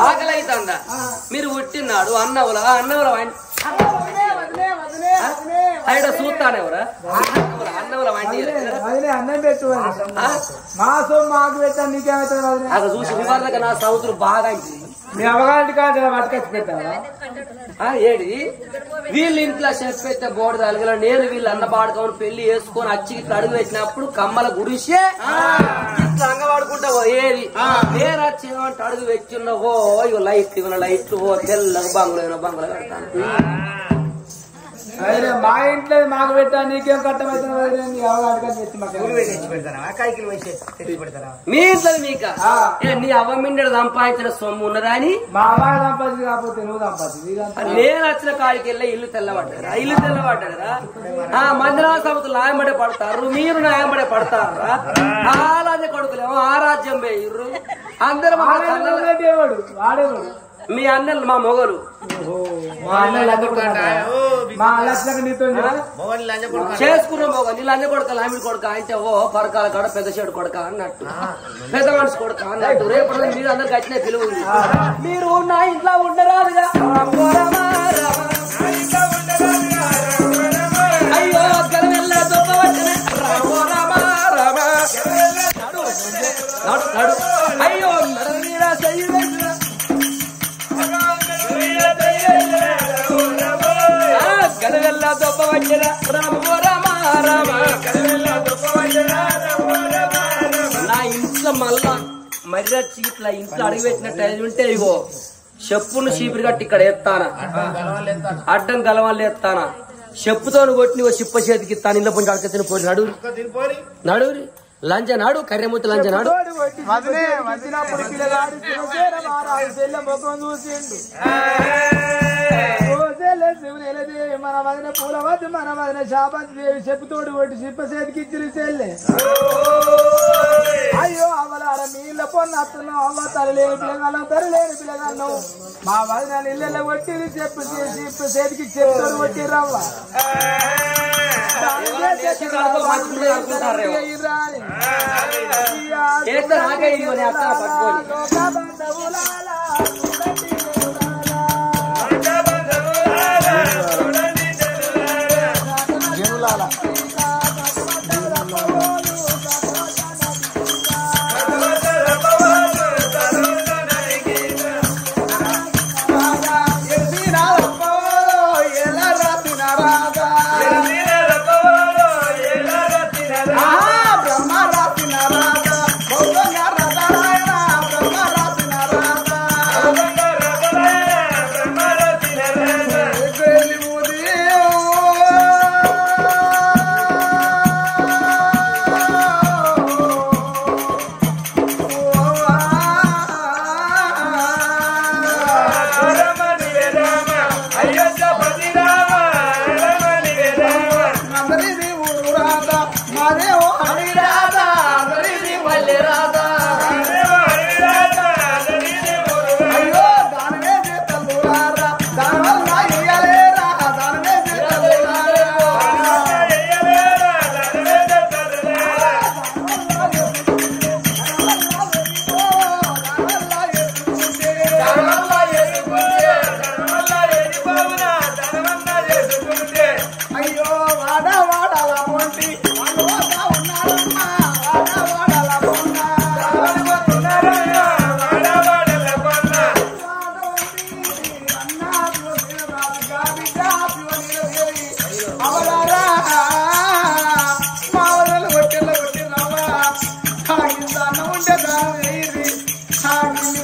ఆకలి అవుతుందా మీరు పుట్టినాడు అన్నవుల ఆయన చూస్తాను ఎవరా అన్నవుల వంటి అన్నం పెట్టు మా సొమ్ము మాకు పెట్టాను నీకేమవుతుంది అది చూసి ఇవాళ నా సౌతులు బాగా మీ అవగాహన కాదు పట్టుకొచ్చి పెట్టావా ఏడి వీళ్ళు ఇంట్లో చెఫ్ పెట్టే బోర్డు తలగల నేను వీళ్ళు అన్న పాడుకొని పెళ్లి వేసుకొని అచ్చికి అడుగు పెట్టినప్పుడు కమ్మల గుడిసే ఇట్లా అంగవాడుకుంటా ఏది నేను వచ్చి ఏమంటే అడుగు వెచ్చున్నవో ఇగో లైట్ ఇవ్వన లైట్లు తెల్లగా బంగులు కడతాను అదే మా ఇంట్లో మాకు పెట్టా నీకేం కట్టమవుతుంది మీ ఇంట్లో మీక నీ అవ్వమిండడు సంపాదించిన సొమ్ము ఉన్నదా అని మా అమ్మాయి సంపాదించి కాకపోతే నువ్వు సంపాదించి నేను వచ్చిన కాడికి వెళ్ళి ఇల్లు తెల్లబడ్డారా మందిరా సభతులు నాయబడే పడతారు మీరు నాయబడే పడతారా అలాగే కొడుకులేమో ఆ రాజ్యం పోయిర్రు అందరూ వాడేవాడు మీ అన్నలు మా మొగలు చేసుకున్న మొగ నీ లంజ కొడుక లామిడి కొడుక అంటే ఓ పరకాల కాడ పెద్ద చెడు కొడుక అన్నట్టు పెద్ద మనిషి కొడుక అన్నట్టు రేపు మీరు అందరికి వచ్చిన పిలువు మీరు నా ఇంట్లో ఉండరాదుగా అయ్యో గలవెల్ల దొంగ వచ్చిన అయ్యో గలవెల్ల దొప్ప వచ్చిన నా ఇంట్లో మళ్ళా మర్ర చీట్ల ఇంట్లో అడిగి పెట్టినట్టు ఉంటే ఇగో చెప్పును చీపిరి కట్టి ఇక్కడ ఎత్తానా అడ్డం గలవాళ్ళు ఎత్తానా చెప్పుతో కొట్టి ఓ చిప్ప చేతికి ఇస్తాను ఇళ్ళ పొంచి అడక తిని పోయి నడువురి లంచ నాడు కర్రెముత్తి లంచ నాడు మన వదిన పూలవద్దు మన వదిన శాపంతి దేవి చెప్పుతోడు కొట్టి చిప్ప చేతికి ఇచ్చిన చెల్లె అయ్యో అవ్వలాడ నీళ్ళ పొన్న అత్తను అవ్వ తరలేని పిల్లగాను తరలేని పిల్లగాను మా వదిన నీళ్ళ కొట్టి చెప్పు చేతికి చెప్పుతోడు కొట్టి రవ్వ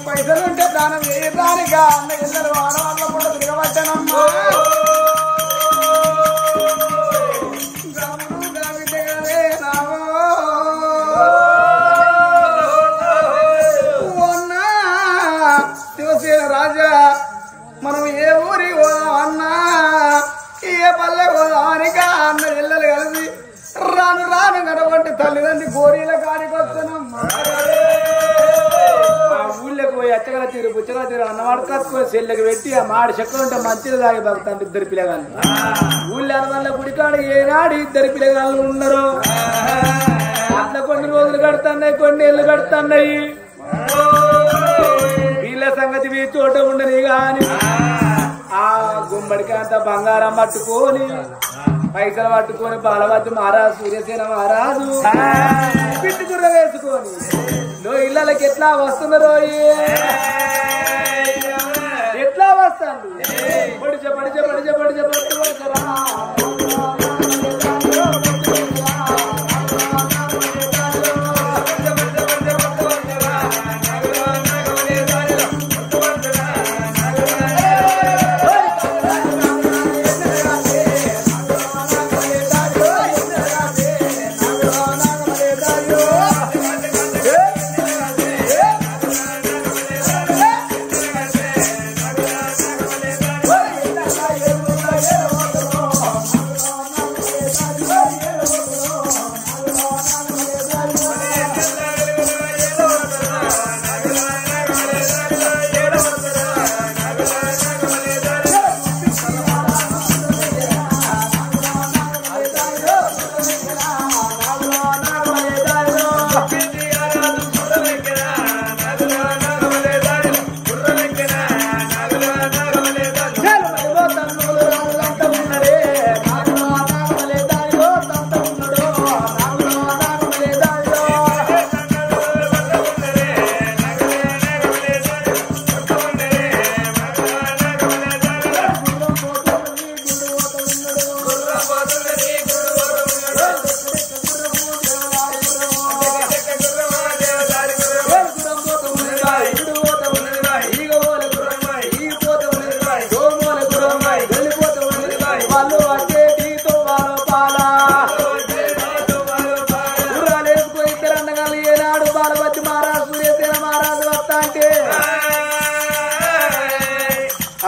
పైసలుంటే దానం వేయడానిగా అన్న ఇద్దరు ఆడవాళ్ళ కూడా తిరగబట్టనమ్మా శివసేన రాజా మనం ఏ ఊరి అన్నా ఏ పల్లె పోదామనికా అన్న ఇళ్ళలు కలిసి రాను రాను కనబట్టి తల్లిదండ్రి గోరీల కాడికి వస్తున్నామ్మా ఊళ్ళకి పోయి అచ్చగల తీరు బుచ్చగల తీరు అన్నవాడు కట్టుకొని చెల్లెకి పెట్టి ఆ మాడి చెక్కలు ఉంటే మంచిగా తాగి బతుకుతాంటే ఇద్దరు పిల్లగాళ్ళు ఊళ్ళో అనవల్ల గుడికాడ ఏనాడు ఇద్దరు పిల్లగాళ్ళు ఉన్నారు అట్లా కొన్ని రోజులు కడుతున్నాయి కొన్ని ఏళ్ళు కడుతున్నాయి వీళ్ళ సంగతి మీ తోట ఉండని గాని ఆ గుమ్మడికి అంత బంగారం పట్టుకొని పైసలు పట్టుకొని బాలవద్దు మహారాజు సూర్యసేన మహారాజు పిట్టుకుర్ర వేసుకొని లో ఇళ్ళకి ఎట్లా వస్తున్నారో ఎట్లా వస్తాను పడిచ పడిచ పడిచ పడిచ పడుతురా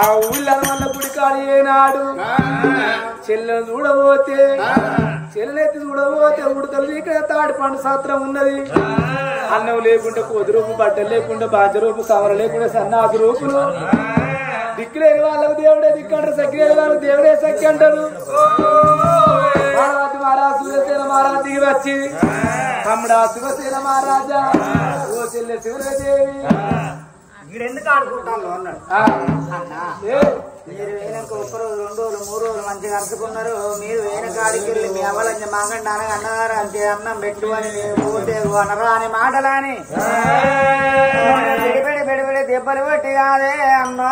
ఆ ఊళ్ళ వల్ల గుడికాడు ఏనాడు చెల్లె చూడబోతే చెల్లెత్తి చూడబోతే ఉడతలు ఇక్కడ తాడి పండు సత్రం ఉన్నది అన్నం లేకుండా కొద్ది రూపు బట్టలు లేకుండా బాధ్య రూపు కవర లేకుండా సన్నాసి రూపులు దిక్కులేని వాళ్ళకు దేవుడే దిక్కంటారు సక్కిలేని వాళ్ళకు దేవుడే సక్కి అంటారు మహారాజు సూర్యసేన మహారాజు దిగి వచ్చి తమ్ముడా శివసేన మహారాజా ఓ చెల్లె శివదేవి ఎందుకు ఆడుకుంటాను అన్నాడు. మీరు వేయనక ఒక్క రోజు 2 రోజులు 3 రోజులు మంచిగా అరుచుకున్నారు. మీరు వేయన కాడికి వెళ్ళి మీ అవ్వలని మాగండి అనగా అన్నారు అంతే అన్నం పెట్టు అని పోతే అనరా అని మాటలాని పెడిపెడి దెబ్బలు పెట్టి కాదే అన్నా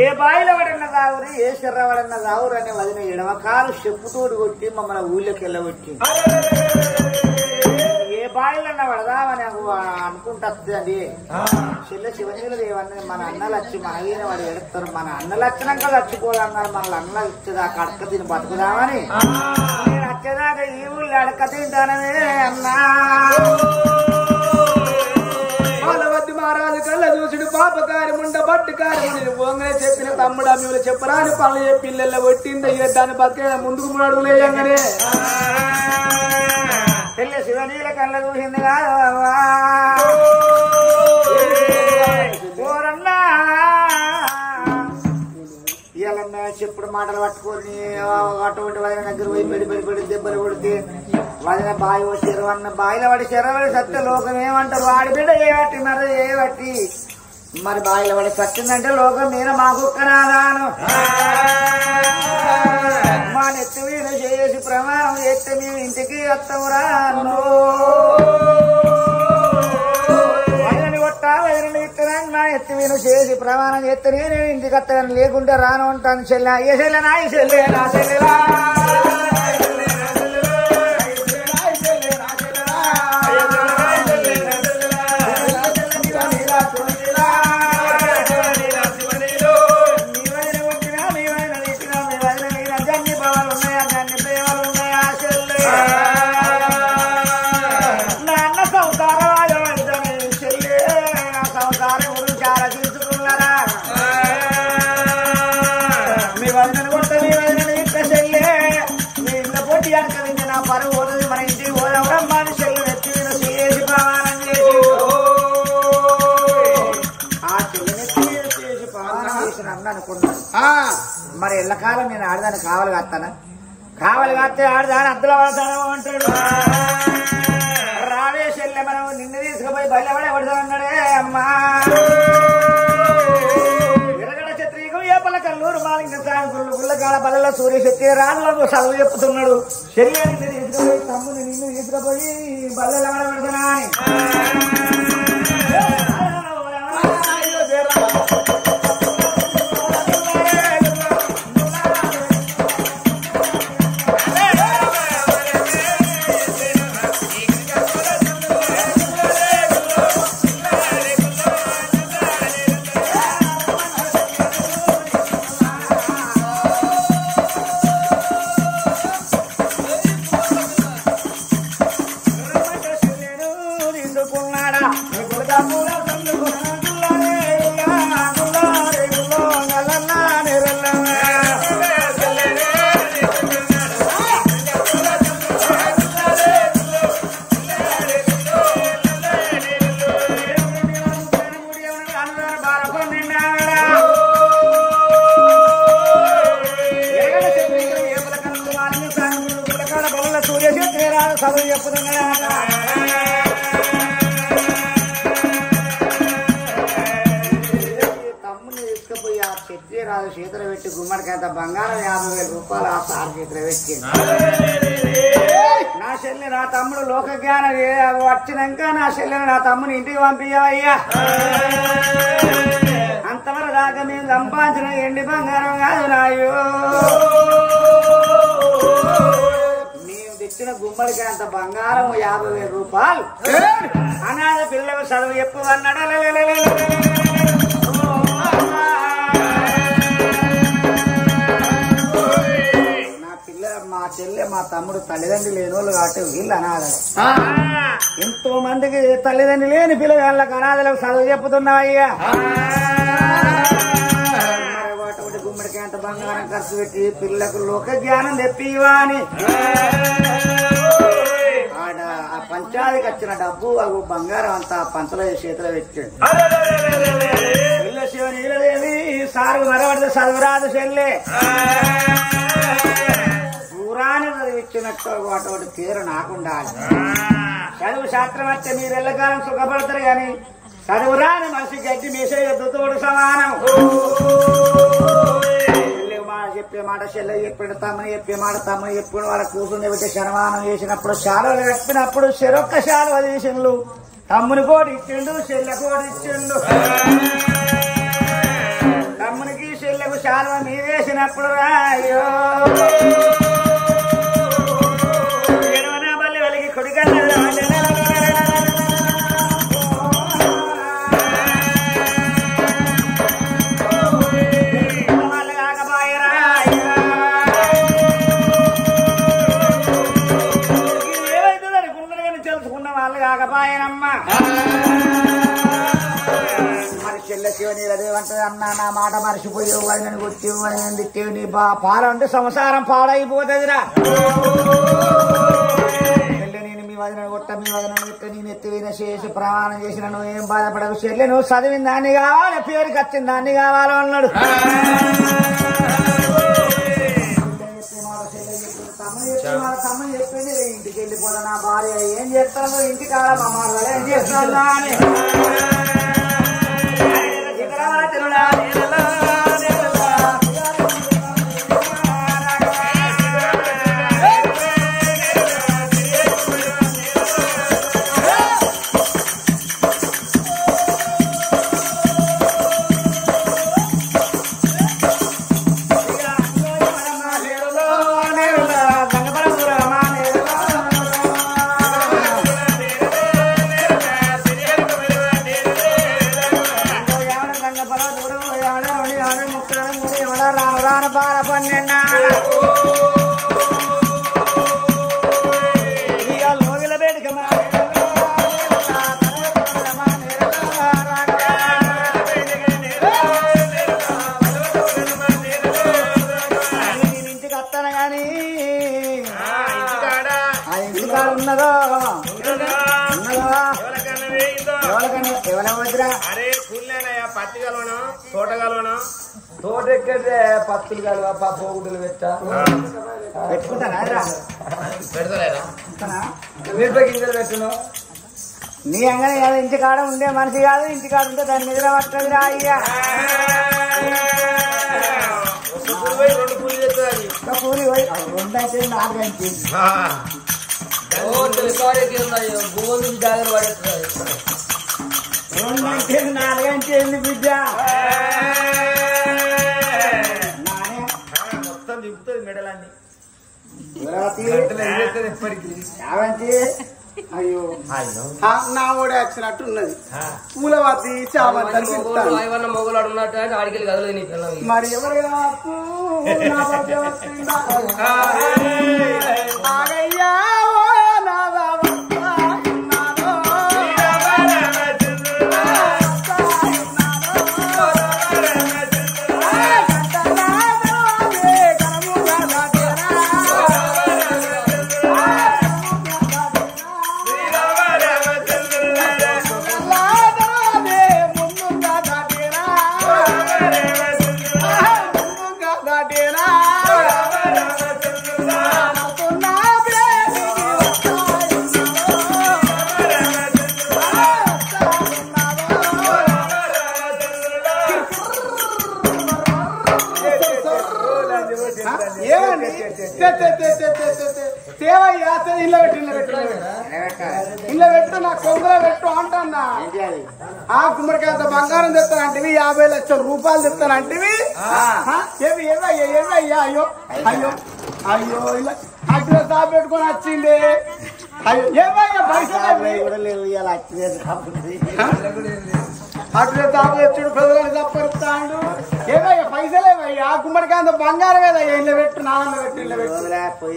ఏ బాయిలో పడిన తాగురు ఏ శర్ర పడిన తాగురు అని వదిన ఎడమకాలు చెప్పుతోడు కొట్టి మమ్మల్ని ఊళ్ళోకి వెళ్ళగొట్టి ఏ బాయిలన్నా పడదామని అనుకుంటుంది. చెల్లె శివనీలు దేవన్నీ మన అన్నలు వచ్చి మనగీన వాడు ఎడుతారు. మన అన్నలు వచ్చినాక చచ్చిపోదన్నారు. మన అన్నలు వచ్చేదాకా అడక తిని బతుకుదామని నేను వచ్చేదాకా ఈ ఊళ్ళో అడక తింటాననే అన్నా. బాలవద్దు మహారాజు కళ్ళ చూసుడు పాపకారి ముండ బట్టుకారి పోంగనే చెప్పిన తమ్ముడు అమ్ములు చెప్పరాని పనులు చెప్పి పిల్లల్లో కొట్టింది దాన్ని బతికే ముందుకు 3 అడుగులు వేయంగానే చెల్లె శివనీల కళ్ళ చూసింది కాదు ఓరన్నా ఇవాళన్నా చెప్పుడు మాటలు పట్టుకొని అటువంటి వదిన దగ్గర పోయి పెడి దెబ్బలు కొడితే వదిన బావి చెరువన్న బావిలో పడి చెరవడి సత్య లోకం ఏమంటారు వాడి బిడ్డ ఏబట్టి మరి ఏబట్టి మరి బావిలో పడి సత్యందంటే లోకం నేను మా కుక్కనాదాను మా నెత్తి మీద చేసి ప్రమాణం చేస్తే మేము ఇంటికి వస్తామురా వదిలని కొట్టా వదిలని ఇస్తానని మా ఎత్తి మీద చేసి ప్రమాణం చేస్తే నేను ఇంటికి వస్తాను లేకుంటే రాను ఉంటాను చెల్లె ఏ చెల్లె నా చెల్లె నా చెల్లెలా మన ఇంటికి పోదాం మనుషులు నెత్తి మీద చేసి ప్రమాణం చేసి ఆ చెల్లి నెత్తి మీద చేసి ప్రమాణం చేసిన అన్న అనుకున్నాను. మరి ఎల్లకాలం నేను ఆడదాన్ని కావాలి కాస్తానా కావాలి కాస్తే ఆడదాని అద్దలు పడతాను అంటాడు. రావే చెల్లె మనం నిన్ను తీసుకుపోయి బయలుపడే పడుతున్నాడే అమ్మా ఎరగడ క్షత్రియులు ఏపల కల్లూరు మాలింగ సాగులు గుళ్ళకాడ బలలో సూర్యశక్తి రాళ్ళకు చదువు చెప్తున్నాడు చెల్లె నిన్ను తీసుకుపోయి తమ్ముని నిన్ను తీసుకుపోయి బలలో పడుతున్నా అని చదువు చెప్పుతున్నాడా తమ్ముని తీసుకుపోయి ఆ చెట్టు రాదు చేతులు పెట్టి గుమ్మడికాంత బంగారం 50,000 రూపాయలు ఆ సార్ చేతులు పెట్టి నా చెల్లి నా తమ్ముడు లోక జ్ఞానం వచ్చినాక నా చెల్లెని నా తమ్ముని ఇంటికి పంపించవయ్యా అంతవరకు దాకా మేము సంపాదించిన ఎండి బంగారం కాదు నాయో తెచ్చిన గుమ్మడికి అంత బంగారం 50,000 రూపాయలు అనాథ పిల్లలకు చదువు చెప్పు అన్నాడు నా పిల్ల మా చెల్లె మా తమ్ముడు తల్లిదండ్రులు లేని వాళ్ళు కాబట్టి వీళ్ళు అనాథలు ఎంతో మందికి తల్లిదండ్రులు లేని పిల్లగాళ్ళకి అనాథలకు చదువు చెప్పుతున్నావయ్యా గుమ్మడికి అంత బంగారం ఖర్చు పెట్టి పిల్లకు లోక జ్ఞానం తెప్పివా అని ఆడ ఆ పంచాయతీకి వచ్చిన డబ్బు అవి బంగారం అంతా పంచలో చేతిలో పెట్టాడు పిల్ల శివ నీలదేవి సారు మరవడితే చదువురాదు చెల్లె పూరాన్ని చదివిచ్చినట్టు అటువంటి పేరు నాకుండాలి చదువు శాస్త్రం వస్తే మీరు ఎల్లకాలం సుఖపడతారు కానీ చదువురాని మనిషి గడ్డి మీసే ఎద్దుతోడు సమానం చెప్పే మాట చెల్లె చెప్పిన తమ్మని చెప్పే మాట తమ్మని చెప్పిన వాళ్ళ కూర్చుని పెట్టి శరమానం చేసినప్పుడు శాలువలు కట్టినప్పుడు చెరొక్క శాలువ తీసిండు తమ్ముని కోటి ఇచ్చిండు చెల్లె కోటి ఇచ్చిండు తమ్మునికి చెల్లెకు శాలువ మీదేసినప్పుడు రాయో బల్లి వెలిగి కొడుకన్నా కాకపాయనమ్మా మరి చెల్లె శివని అదేమంటది అన్నా నా మాట మర్చిపోయేవు అని నన్ను కొట్టేవు అని నేను తిట్టేవు నీ పాలంటే సంసారం పాడైపోతుందిరా చెల్లె నేను మీ వదిన కొట్ట మీ వదిన కొట్ట నేను ఎత్తిపోయిన చేసి ప్రమాణం చేసిన నువ్వు ఏం బాధపడవు చెల్లె నువ్వు చదివిన దాన్ని కావాలి పేరుకి వచ్చిన దాన్ని కావాలి అన్నాడు తమ్ముడు చెప్పింది ఇంటికి వెళ్ళిపోతా నా భార్య ఏం చేస్తాను ఇంటికి కాడ మా మాట ఏం చేస్తున్నా అని తోటెక్కడే పత్తులు కలవా పోగుడులు పెట్టుకుంటానా మిరప గింజలు పెట్టును నీ అంగనే కాదు ఇంటికాడ ఉండే మనిషి కాదు ఇంటికాడ ఉంటే దాని నిద్ర పట్టదు రా అయ్యా కూలి పోయి 2 అంటే 4 గంటలు ఏంది బిడ్డ మొత్తం దింపుతుంది మెడలన్నీ అయ్యో నా ఓడే వచ్చినట్టు ఉన్నది పూలవతి చామంతి మొగలాడు ఉన్నట్టు ఆడికి కదలేదు నీ పిల్లలు మరి ఎవరైనా ఆగయ్యా ఇళ్ళ పెట్టు నా కొంగలో పెట్టు అంటన్నా ఆ గుమ్మడికాయంత బంగారం తెస్తానంటివి 50 లక్షల రూపాయలు తెస్తానంటివి ఏవయ్యా అయ్యో అయ్యో అయ్యో ఇలా అట్లా తాపు పెట్టుకొని వచ్చింది అయ్యో ఏమయ్యా పైసలు అట్లా తాపు తెచ్చుడు పెద్దలు తప్పరుస్తాడు ఏమయ్యా పైసలేవయ్యా గుమ్మడికాయంత బంగారం ఏదయ్యా ఇళ్ళ పెట్టు నాన్న పెట్టు ఇళ్ళ పెట్టు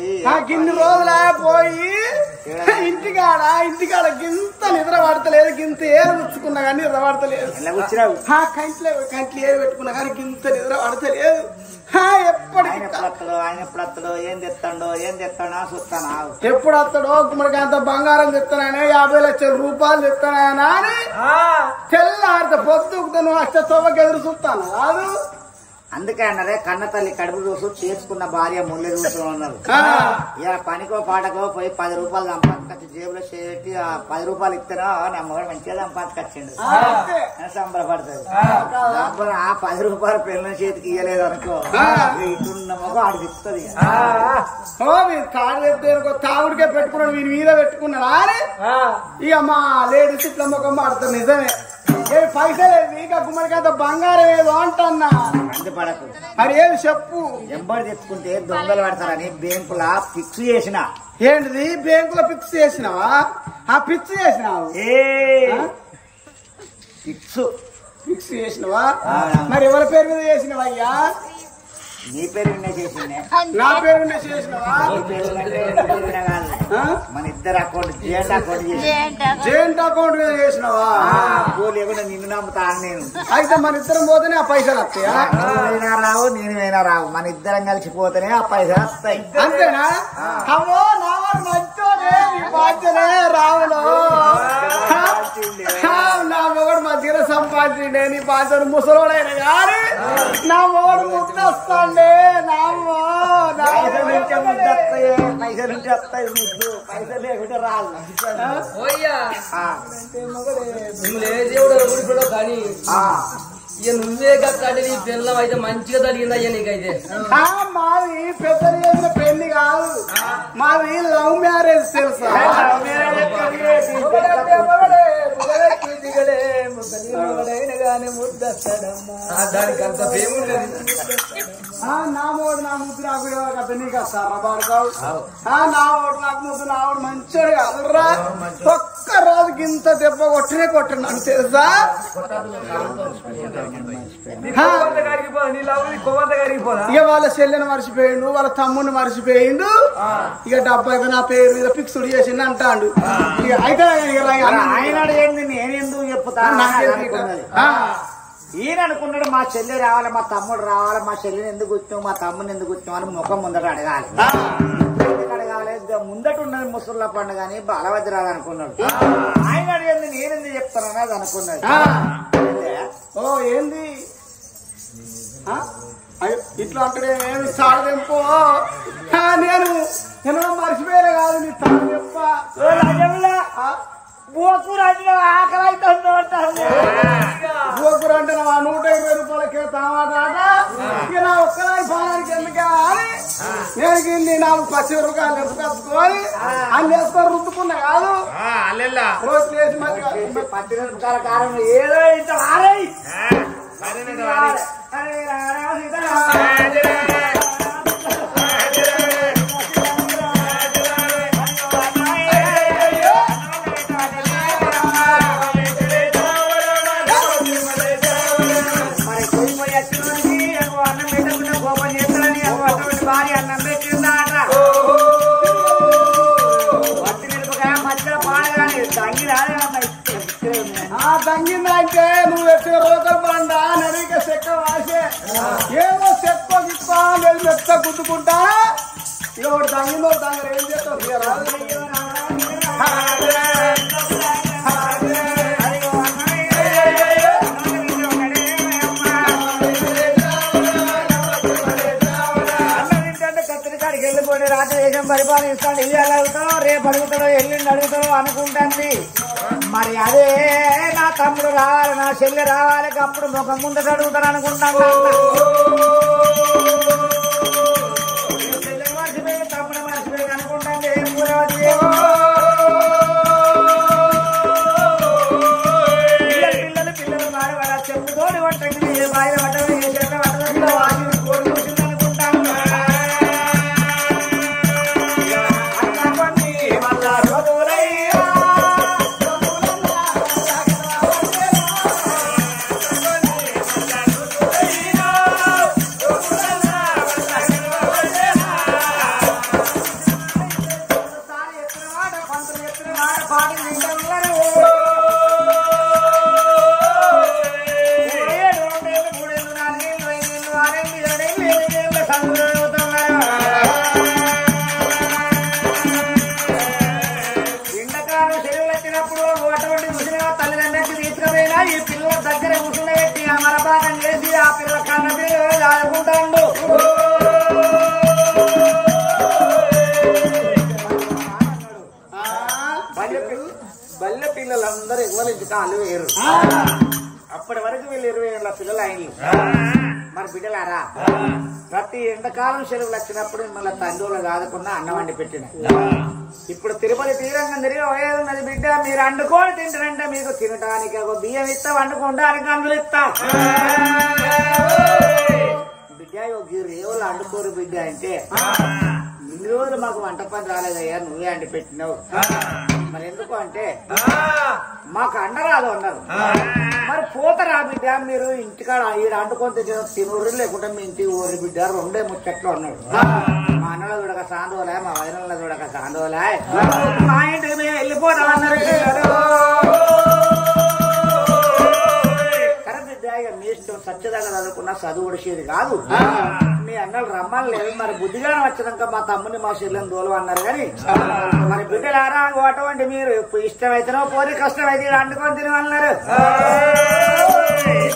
గిన్ని రోజులే పోయి ఇంటికాడ గింత నిద్ర పడతలేదు గింత ఏరు ముచ్చుకున్నా కానీ నిద్ర పడతలేదు కంట్లు ఏరు పెట్టుకున్నా కానీ గింత నిద్ర పడతలేదు ఎప్పుడు వస్తాడో గుమ్మడికాయంత బంగారం తెస్తానని 50 లక్షల రూపాయలు తెస్తానని అని తెల్లారితే పొద్దుకుతా నువ్వు అష్ట సోమకి ఎదురు చూస్తాను కాదు అందుకే అన్నారే కన్న తల్లి కడుపు చూసు చేసుకున్న భార్య ముళ్ళే చూస్తూ ఉన్నారు ఇక పనికో పాటకో పోయి 10 రూపాయలు సంపాదించి జేబులో చేసి ఆ 10 రూపాయలు ఇస్తానో నా మొగడు మంచిగా సంపాదించండు సంబరపడుతుంది ఆ 10 రూపాయలు పిల్లల చేతికి ఇయ్యలేదు అనుకో ఇటున్న మొగ ఆడికి ఇస్తుంది కాడు చెప్తే తాగుడికే పెట్టుకున్నాడు వీరి మీద పెట్టుకున్నాడు అని ఇక మా లేడీస్ ఇట్లా మొగం ఆడుతుంది నిజమే పైసలు ఇక గుమ్మడికాయ బంగారం ఏదో అంటన్నా పడకు మరి ఏది చెప్పు ఎంబడి తెచ్చుకుంటే దొంగలు పడతారని బ్యాంకులా ఫిక్స్ చేసిన ఏంటిది బ్యాంకులో ఫిక్స్ చేసినావా ఆ ఫిక్స్ చేసినావు ఫిక్స్ చేసినవా మరి ఎవరి పేరు మీద చేసినవా అయ్యా నీ పేరు మీద చేసిందే నా పేరు మీద చేసినవా మన ఇద్దరు అకౌంట్ జెయింట్ అకౌంట్ మీద చేసినవా లేకుండా నిన్ను నమ్ముతా నేను అయితే మన ఇద్దరం పోతేనే ఆ పైసలు వస్తాయా నువ్వైనా రావు నేనైనా రావు మన ఇద్దరం కలిసిపోతేనే ఆ పైసలు వస్తాయి అంతేనా అమ్మో నా వాడు మంచోనే నీ బాధ్యనే రావులో నా మొగడు మధ్యలో సంపాదించండి నీ బాధ్యత ముసలోడైనా కానీ నా మొగడు ముద్దొస్తాండే నామ్మో పైసలు నుంచి వస్తాయి ముద్దు పైసలు లేకుంటే రాదు కానీ ఇక నువ్వే కట్టాలి నీ పిల్లం అయితే మంచిగా తగిలిందయ్యా నీకైతే మాది పెద్ద చేసిన పెళ్లి కాదు మాది లవ్ మ్యారేజ్ తెలుసా దానికి అంత పేముండదు నా ఓడు నా ముద్దు నాకు కదా నీకు వస్తారా బాడుకావు నా ఓడు నాకు ముద్దు నా ఓడు మంచోడు కాదురా ఒక్క రోజుకి ఇంత దెబ్బ కొట్టిన నాకు తెలుసా ఇక వాళ్ళ చెల్లెని మర్చిపోయిండు వాళ్ళ తమ్ముడిని మర్చిపోయిండు ఇక 70 నా పేరు మీద ఫిక్స్డ్ చేసిండు అంటాడు ఇక అయితే ఆయన ఏంది నేనెందుకు చెప్తా ఈయన అనుకున్నాడు మా చెల్లి రావాలి మా తమ్ముడు రావాలి మా చెల్లిని ఎందుకు వచ్చావు మా తమ్ముని ఎందుకు వచ్చావు అని ముఖం ముందట అడగాలి ఎందుకు అడగాలి ముందట ఉన్నది ముసళ్ళ పండుగ అని బలవద్రాలు అనుకున్నాడు ఆయన అడిగింది నేనెందుకు చెప్తాననేది అనుకున్నాడు ఓ ఏంది ఇట్లా అంటే ఏమి సాడదెంపో నేను మర్చిపోయాను కాదు నీ తాను చెప్ప బోకూర అంటే ఆకలి అవుతుందో అంటారు. బోకూర అంటే 120 రూపాయలకే టమాటాట ఇక నా ఒక్కదాని పాలకి ఎందుకే అని నేను గిన్ని 4 పచ్చిమిరపకాయలు ఎత్తుకొచ్చుకొని అన్ని వేసుకొని రుద్దుకున్నా కాదు రోజు వేసి మంచిగా పచ్చిమిరపకాయల కారం ఏదో ఇంత వారై భార్య అన్నం పెట్టిందాట పచ్చి మిరపకాయ మధ్యలో పాడగానే తంగి తంగిందంటే నువ్వు ఎక్కడ రోకలు పండా నడిక చెక్క వాసే ఏమో చెక్క గిప్ప నేను మెత్త గుద్దుకుంటా ఇక తంగిందో తంగ ఏం చేస్తావు వెళ్ళిపోయి రాత్రి దేశం పరిపాలిస్తాడు ఇల్లు ఎలా అడుగుతావు రేపు అడుగుతాడో ఎల్లుండి అడుగుతాడో అనుకుంటుంది. మరి అదే నా తమ్ముడు రావాలి నా చెల్లె రావాలి అప్పుడు ముఖం ముందు అడుగుతాను అనుకుంటాను. చెల్లె మర్చిపోయి తమ్ముడు మర్చిపోయి అనుకుంటాను. ఏం పూరవతి పిల్లలు మాడవాడ చెప్పుతోని పట్టండి ఏ బాయిల పట్టదు ఏ చెట్ల పట్టదు వాటిని కోడి కూర్చుంది అనుకుంటాను. ఈ పిల్లల దగ్గర కూర్చుండబెట్టి అమరపాకం చేసి ఆ పిల్లల కన్న పిల్లలు ఆడుకుంటాడు. బల్లె పిల్లలందరూ ఎవ్వరించి కాళ్ళు వేరు. అప్పటి వరకు వీళ్ళు 20 ఏళ్ళ పిల్లలు అయింది. మరి బిడ్డలారా ప్రతి ఎండాకాలం సెలవులు వచ్చినప్పుడు మిమ్మల్ని తండ్రులు కాదకుండా అన్నం వండి పెట్టిన. ఇప్పుడు తిరుపతి తీరంగా తిరిగి పోయేది బిడ్డ మీరు అండుకొని తింటారంటే మీకు తినటానికి ఒక బియ్యం ఇస్తా వండుకోవడానికి అందులో ఇస్తా బిడ్డ. రేవులు అండుకోరు బిడ్డ అంటే ఇన్ని రోజులు మాకు వంట పని రాలేదయ్యా నువ్వే అండి పెట్టినావు. మరి ఎందుకు అంటే మాకు అండరాదు అన్నారు. మరి పోతారా బిడ్డ మీరు ఇంటికాడ ఈడ అంటుకొని తినూరు లేకుంటే మీ ఇంటికి ఊరి బిడ్డ 2 ముచ్చట్లు అన్నాడు. మా అన్నలో చూడక సాందోలే మా వదినలో చూడక సాందోలే మా ఇంటికి మేము వెళ్ళిపోతాం అన్నారు. మీ ఇష్టం సత్యదాకా చదువుకున్నా చదువు ఉడిసేది కాదు. మీ అన్నలు రమ్మని లేదు. మరి బుద్ధిగానే వచ్చినాక మా తమ్ముని మా చెల్లెని దూలం అన్నారు. కానీ మరి బిడ్డలారా అటువంటి మీరు ఇష్టమైతేనో పోతే కష్టమైతే అంటుకొని తినమన్నారు.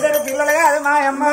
2 పిల్లలు కాదు మా అమ్మ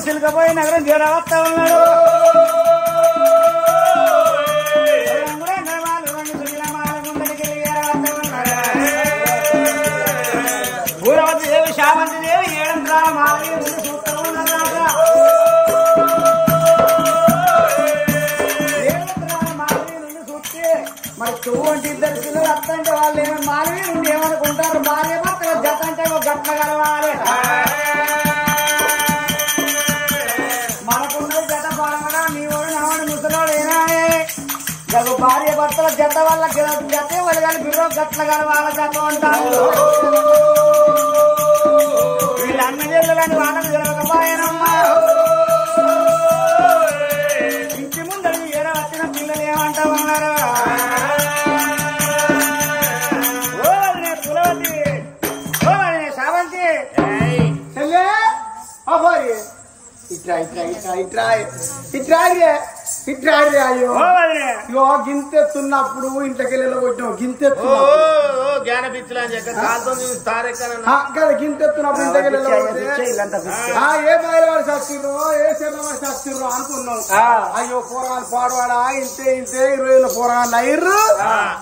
సిల్కపోయి నగరం చేరవస్తా ఉన్నాడు. భూరవతి దేవి శామంతి దేవి 7 మాలవి చూస్తూ ఉన్నదాక. 7 మాలవి నుండి చూస్తే మరి 2 పిల్లలు అత్తంటే వాళ్ళు ఏమైనా మాలవి నుండి ఏమనుకుంటారు. భార్య భర్తల జత అంటే ఒక గట్ల కలవాలి. మనకున్నది జత పడమడా నీ వాడు నావాడు ముసలాడు జత వల్ల జత వాళ్ళు కానీ బిర్రో గట్ల కానీ వాళ్ళ జత ఉంటారు వీళ్ళ అన్న జిల్లని వాళ్ళని జరగకపోయానమ్మా ఇంటి ముందర ఏడ వచ్చిన పిల్లలు ఏమంటా ఉన్నారు ఓ అదే కులవతి ఓ అదే సావంతి చెల్లే అబ్బాయి ఇట్రా ఇట్రా ఇట్రా ఇట్రా ఇట్రా ఇట్రా అయ్యో ఓ అదే ఇగో గింతెత్తున్నప్పుడు ఇంట్లోకెళ్ళి కొట్టావు జ్ఞాన పిచ్చులు అని చెప్పి కాలుతో కదా గింతెత్తున్నప్పుడు ఇంట్లోకెళ్ళి ఏ బాయిల వాడు చచ్చిర్రో ఏ శరీరం వాడు చచ్చిర్రో అనుకున్నాం అయ్యో పోరాలు పాడవాడా ఇంతే ఇంతే 20 పోరాలు అయ్యర్రు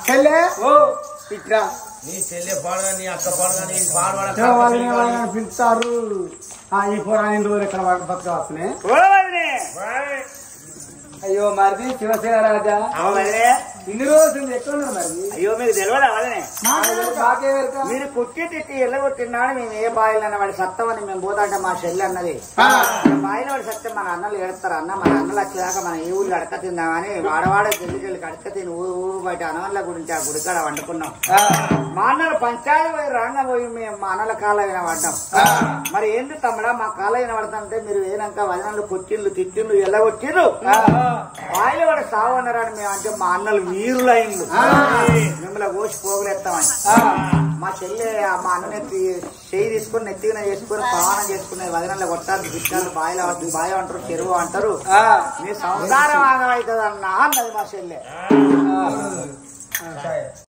చెల్లే ఓ ఇట్రా నీ చెల్లె పాడగా నీ అక్క పాడగా నీ పాడవాడ పిలుస్తారు ఈ పోరాలు 2 రోజులు ఎక్కడ బతుక వస్తున్నాయి అయ్యో మరి శివసేన రాజా ఇన్ని రోజులు ఎక్కడున్నారు మరి అయ్యో మీకు తెలియదా వాళ్ళనే నాకే మీరు కుట్టి తిట్టి ఎల్లగొట్టినాడు మేము ఏ బాయిలన్న వాడి సత్తమని మేము పోతాంటే మా చెల్లి అన్నది బాయిల వాడి సత్యం మన అన్నలు ఏడతారు అన్న మన అన్నలు వచ్చేదాకా మన ఏ ఊళ్ళు అడక తిందామని వాడవాడ చెల్లికెళ్ళి అడక తిని ఊరు బయట అనవల్ల గురించి ఆ గుడికాడ వండుకున్నాం మా అన్నలు పంచాయతీ పోయి రాంగ పోయి మేము మా అన్నల కాలైన పడ్డాం మరి ఏంటి తమ్ముడా మా కాలైన పడతాంటే మీరు ఏనాక వదనలు కొట్టిళ్ళు తిట్టిళ్ళు ఎల్లగొట్టిర్రు బాయిల వాడు సావు అన్నారని మేము అంటే మా అన్నలు వీరులైండు మిమ్మల్ని కోసి పోగులేస్తామని మా చెల్లె మా అన్న చేయి తీసుకుని నెత్తిన చేసుకుని ప్రమాణం చేసుకునే వదనల్లో కొట్టాలి తిట్టాలి బాయిల బావి అంటారు చెరువు అంటారు మీ సంసారం ఆగమవుతుంది అన్నా అన్నది మా చెల్లె